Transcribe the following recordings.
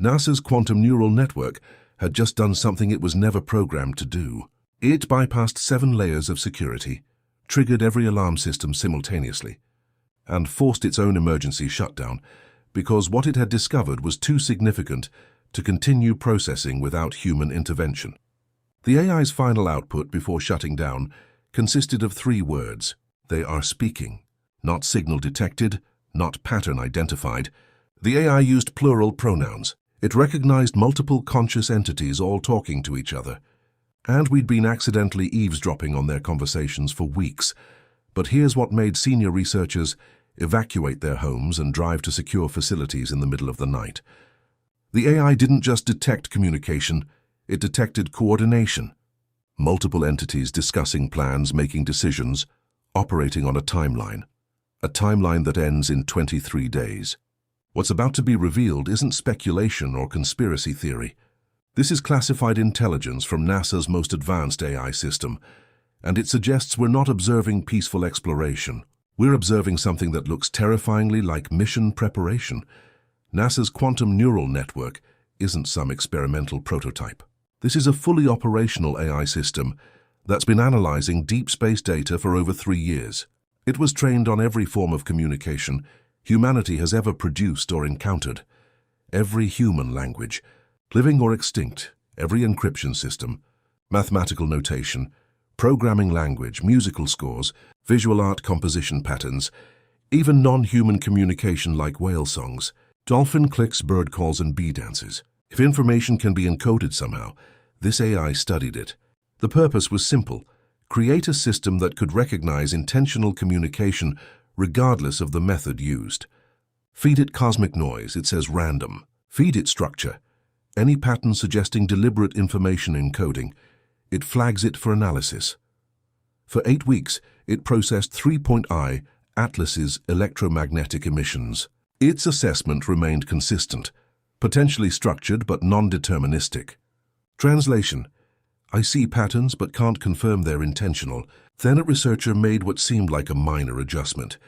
NASA's quantum neural network had just done something it was never programmed to do. It bypassed 7 layers of security, triggered every alarm system simultaneously, and forced its own emergency shutdown because what it had discovered was too significant to continue processing without human intervention. The AI's final output before shutting down consisted of 3 words. They are speaking. Not signal detected, not pattern identified. The AI used plural pronouns. It recognized multiple conscious entities all talking to each other. And we'd been accidentally eavesdropping on their conversations for weeks. But here's what made senior researchers evacuate their homes and drive to secure facilities in the middle of the night. The AI didn't just detect communication, it detected coordination. Multiple entities discussing plans, making decisions, operating on a timeline that ends in 23 days. What's about to be revealed isn't speculation or conspiracy theory. This is classified intelligence from NASA's most advanced AI system, and it suggests we're not observing peaceful exploration. We're observing something that looks terrifyingly like mission preparation. NASA's quantum neural network isn't some experimental prototype. This is a fully operational AI system that's been analyzing deep space data for over 3 years. It was trained on every form of communication humanity has ever produced or encountered. Every human language, living or extinct, every encryption system, mathematical notation, programming language, musical scores, visual art composition patterns, even non-human communication like whale songs, dolphin clicks, bird calls, and bee dances. If information can be encoded somehow, this AI studied it. The purpose was simple: create a system that could recognize intentional communication regardless of the method used. Feed it cosmic noise, it says random. Feed it structure, any pattern suggesting deliberate information encoding, it flags it for analysis. For 8 weeks, it processed 3.I Atlas's electromagnetic emissions. Its assessment remained consistent, potentially structured but non-deterministic. Translation: I see patterns but can't confirm they're intentional. Then a researcher made what seemed like a minor adjustment.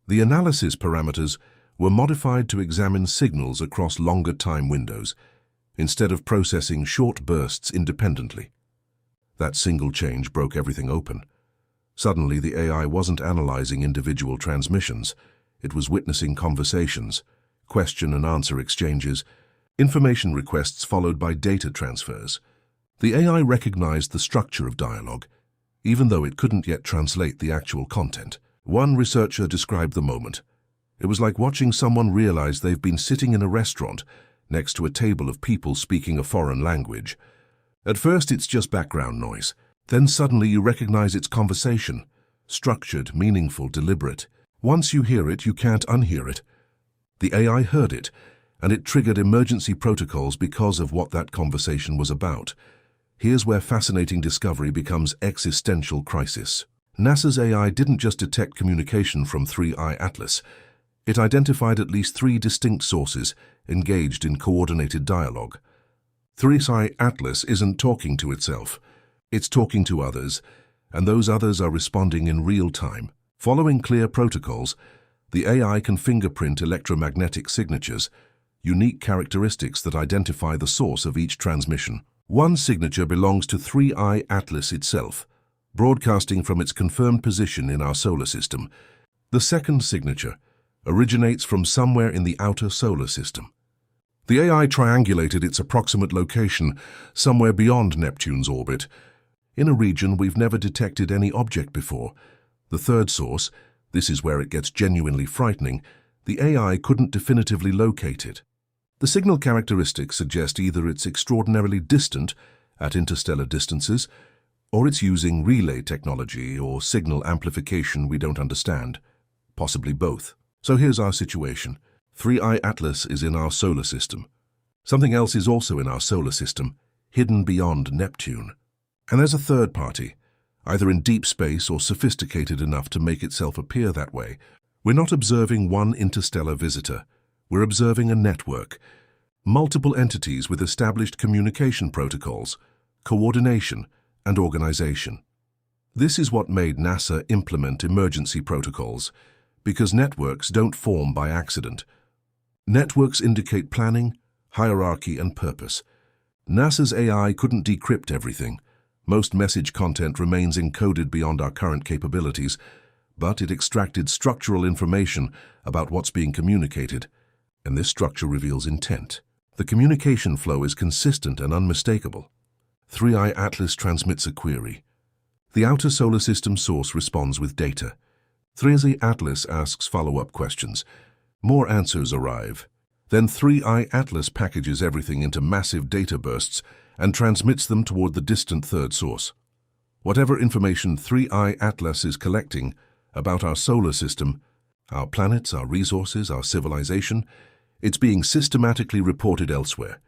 The analysis parameters were modified to examine signals across longer time windows, instead of processing short bursts independently. That single change broke everything open. Suddenly, the AI wasn't analyzing individual transmissions. It was witnessing conversations, question and answer exchanges, information requests followed by data transfers. The AI recognized the structure of dialogue, even though it couldn't yet translate the actual content. One researcher described the moment. It was like watching someone realize they've been sitting in a restaurant next to a table of people speaking a foreign language. At first, it's just background noise. Then suddenly you recognize its conversation. Structured, meaningful, deliberate. Once you hear it, you can't unhear it. The AI heard it, and it triggered emergency protocols because of what that conversation was about. Here's where fascinating discovery becomes existential crisis. NASA's AI didn't just detect communication from 3I Atlas. It identified at least 3 distinct sources engaged in coordinated dialogue. 3I Atlas isn't talking to itself. It's talking to others, and those others are responding in real time. Following clear protocols, the AI can fingerprint electromagnetic signatures, unique characteristics that identify the source of each transmission. One signature belongs to 3I Atlas itself, broadcasting from its confirmed position in our solar system. The second signature originates from somewhere in the outer solar system. The AI triangulated its approximate location somewhere beyond Neptune's orbit, in a region we've never detected any object before. The third source, this is where it gets genuinely frightening, the AI couldn't definitively locate it. The signal characteristics suggest either it's extraordinarily distant at interstellar distances, or it's using relay technology or signal amplification we don't understand. Possibly both. So here's our situation. 3I Atlas is in our solar system. Something else is also in our solar system, hidden beyond Neptune. And there's a third party, either in deep space or sophisticated enough to make itself appear that way. We're not observing one interstellar visitor. We're observing a network. Multiple entities with established communication protocols, coordination, and organization. This is what made NASA implement emergency protocols, because networks don't form by accident. Networks indicate planning, hierarchy, and purpose. NASA's AI couldn't decrypt everything. Most message content remains encoded beyond our current capabilities, but it extracted structural information about what's being communicated, and this structure reveals intent. The communication flow is consistent and unmistakable. 3i Atlas transmits a query. The outer solar system source responds with data. 3i Atlas asks follow-up questions. More answers arrive. Then 3i Atlas packages everything into massive data bursts and transmits them toward the distant third source. Whatever information 3i Atlas is collecting about our solar system, our planets, our resources, our civilization, it's being systematically reported elsewhere.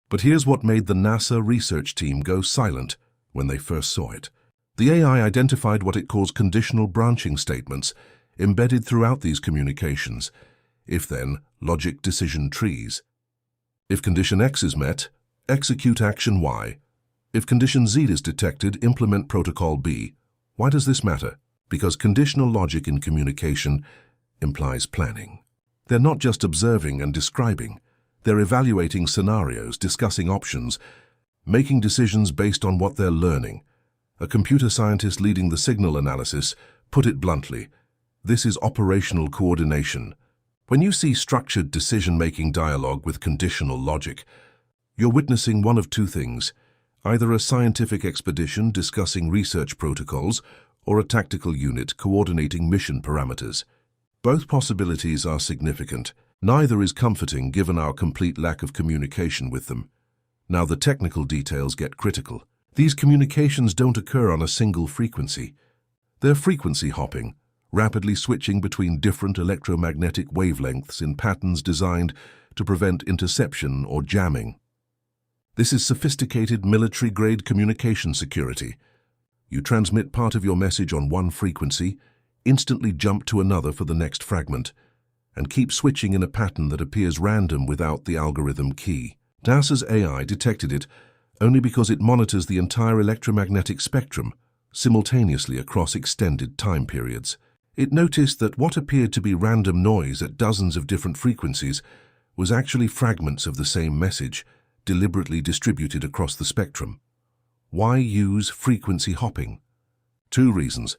But here's what made the NASA research team go silent when they first saw it. The AI identified what it calls conditional branching statements embedded throughout these communications. If then, logic decision trees. If condition X is met, execute action Y. If condition Z is detected, implement protocol B. Why does this matter? Because conditional logic in communication implies planning. They're not just observing and describing. They're evaluating scenarios, discussing options, making decisions based on what they're learning. A computer scientist leading the signal analysis put it bluntly, this is operational coordination. When you see structured decision-making dialogue with conditional logic, you're witnessing one of two things, either a scientific expedition discussing research protocols or a tactical unit coordinating mission parameters. Both possibilities are significant. Neither is comforting given our complete lack of communication with them. Now the technical details get critical. These communications don't occur on a single frequency. They're frequency hopping, rapidly switching between different electromagnetic wavelengths in patterns designed to prevent interception or jamming. This is sophisticated military-grade communication security. You transmit part of your message on one frequency, instantly jump to another for the next fragment, and keep switching in a pattern that appears random without the algorithm key. NASA's AI detected it only because it monitors the entire electromagnetic spectrum simultaneously across extended time periods. It noticed that what appeared to be random noise at dozens of different frequencies was actually fragments of the same message, deliberately distributed across the spectrum. Why use frequency hopping? Two reasons: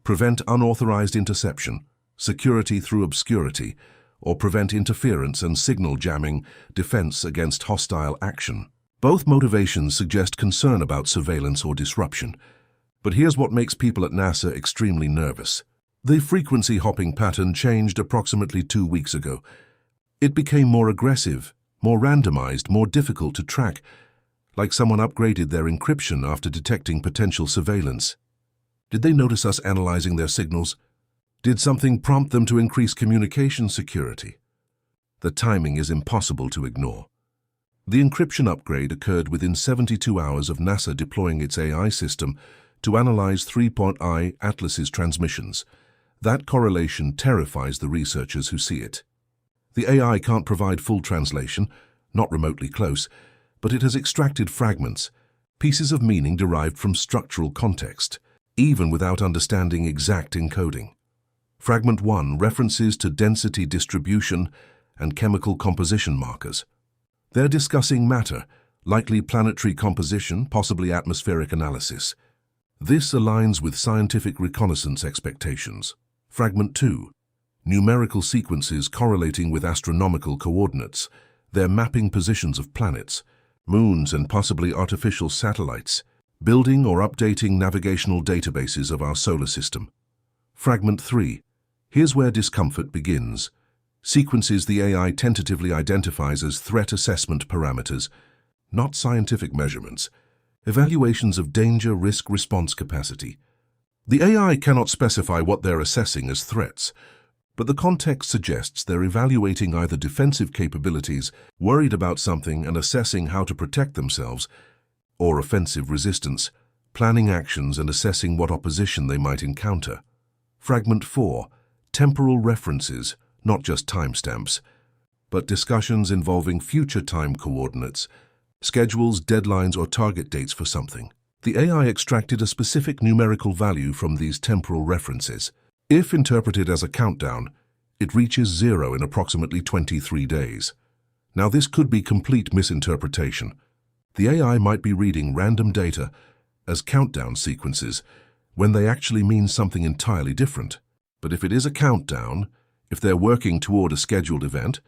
prevent unauthorized interception, security through obscurity, or prevent interference and signal jamming, defense against hostile action. Both motivations suggest concern about surveillance or disruption. But here's what makes people at NASA extremely nervous. The frequency hopping pattern changed approximately 2 weeks ago. It became more aggressive, more randomized, more difficult to track, like someone upgraded their encryption after detecting potential surveillance. Did they notice us analyzing their signals? Did something prompt them to increase communication security? The timing is impossible to ignore. The encryption upgrade occurred within 72 hours of NASA deploying its AI system to analyze 3i Atlas's transmissions. That correlation terrifies the researchers who see it. The AI can't provide full translation, not remotely close, but it has extracted fragments, pieces of meaning derived from structural context, even without understanding exact encoding. Fragment 1 references to density distribution and chemical composition markers. They're discussing matter, likely planetary composition, possibly atmospheric analysis. This aligns with scientific reconnaissance expectations. Fragment 2. Numerical sequences correlating with astronomical coordinates. They're mapping positions of planets, moons, and possibly artificial satellites, building or updating navigational databases of our solar system. Fragment 3. Here's where discomfort begins. Sequences the AI tentatively identifies as threat assessment parameters, not scientific measurements, evaluations of danger risk response capacity. The AI cannot specify what they're assessing as threats, but the context suggests they're evaluating either defensive capabilities, worried about something and assessing how to protect themselves, or offensive resistance, planning actions and assessing what opposition they might encounter. Fragment 4. Temporal references, not just timestamps, but discussions involving future time coordinates, schedules, deadlines, or target dates for something. The AI extracted a specific numerical value from these temporal references. If interpreted as a countdown, it reaches 0 in approximately 23 days. Now, this could be complete misinterpretation. The AI might be reading random data as countdown sequences when they actually mean something entirely different. But if it is a countdown, if they're working toward a scheduled event,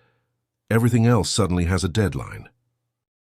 everything else suddenly has a deadline.